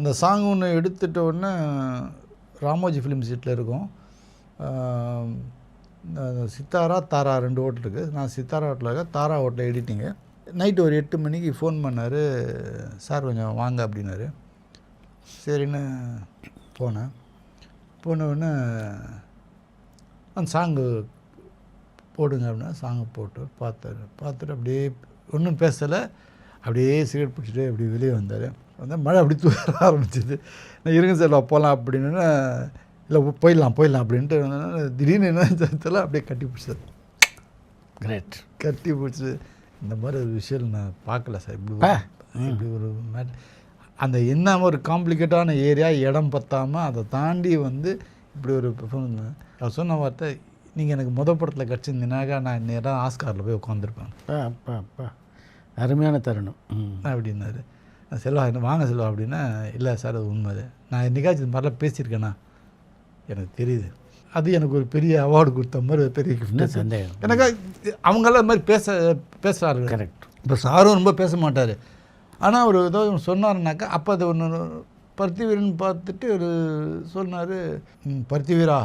அந்த சாங் ஒன்று எடுத்துட்ட உடனே ராமோஜி ஃபிலிம் சீட்டில் இருக்கும். சித்தாரா தாரா 2 ஹோட்டல் இருக்குது. நான் சித்தாரா ஹோட்டலில் இருக்கேன், தாரா ஹோட்டலில் எடிட்டிங்கு. நைட்டு ஒரு 8 மணிக்கு ஃபோன் பண்ணார், சார் கொஞ்சம் வாங்க அப்படின்னாரு. சரின்னு போனேன். போன உடனே அந்த சாங்கு போடுங்க அப்படின்னா சாங்கு போட்டு பார்த்துட்டு அப்படியே ஒன்றும் பேசலை. அப்படியே சிகரெட் பிடிச்சிட்டு அப்படி வெளியே வந்தார். மழை அப்படி தூர ஆரம்பிச்சிது. நான் இருங்க சார் போகலாம் அப்படின்னு, இல்லை போயிடலாம் அப்படின்ட்டு திடீர்னு என்ன தெரியல, அப்படியே கட்டி பிடிச்சார். கிரேட். கட்டி பிடிச்சி இந்த மாதிரி ஒரு விஷயம் நான் பார்க்கல சார். இப்படி ஒரு அந்த என்ன ஒரு காம்ப்ளிகேட்டான ஏரியா, இடம் பத்தாமல் அதை தாண்டி வந்து இப்படி ஒரு பெர்ஃபார்மன்ஸ். அவர் சொன்ன வார்த்தை, நீங்கள் எனக்கு படத்தில் கிடச்சிருந்தீனாக்கா நான் நேராக ஆஸ்காரில் போய் உட்காந்துருப்பேன். அப்பா அருமையான தருணம் அப்படின்னாரு. செல்வா என்ன வாங்க செல்வா அப்படின்னா, இல்லை சார் அது உண்மை. நான் என்னைக்காச்சும் இது மாதிரிலாம் பேசியிருக்கேன்னா எனக்கு தெரியுது. அது எனக்கு ஒரு பெரிய அவார்டு கொடுத்த மாதிரி ஒரு பெரிய கிஃப்ட். சந்தேகம் எனக்கு அவங்களாம் இது மாதிரி பேசுகிறாரு. கரெக்ட். இப்போ சாரும் ரொம்ப பேச மாட்டார். ஆனால் ஒரு ஏதோ சொன்னாருனாக்கா அப்போ அது ஒன்று பருத்திவீரன் பார்த்துட்டு ஒரு சொன்னார், பருத்திவீரா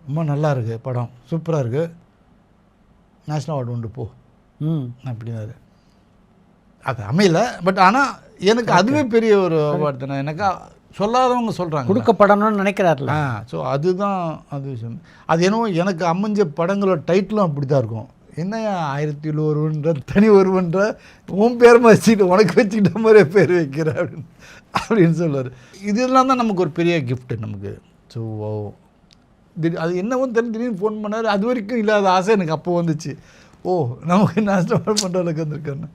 ரொம்ப நல்லா இருக்குது படம், சூப்பராக இருக்குது, நேஷ்னல் அவார்டு உண்டு போ அப்படின்னாரு. அது அமையல, பட் ஆனால் எனக்கு அதுவே பெரிய ஒரு அவார்டு தானே. எனக்கு சொல்லாதவங்க சொல்கிறாங்க கொடுக்கப்படணும்னு நினைக்கிறாருல. ஸோ அதுதான் அது விஷயம். அது என்னவோ எனக்கு அமைஞ்ச படங்களோட டைட்டிலும் அப்படி தான் இருக்கும். என்ன 1001 தனி ஒருவன்ற உன் பேர் வச்சுக்கிட்டு உனக்கு வச்சுக்கிட்ட மாதிரியே பேர் வைக்கிற அப்படின்னு சொல்லுவார். இதெல்லாம் தான் நமக்கு ஒரு பெரிய கிஃப்ட்டு நமக்கு. ஸோ அது என்னவோ திடீர்னு ஃபோன் பண்ணார். அது வரைக்கும் இல்லாத ஆசை எனக்கு அப்போ வந்துச்சு. ஓ நமக்கு நேஷ்னல் அவார்டு பண்ணுற அளவுக்கு வந்திருக்காருன்னு.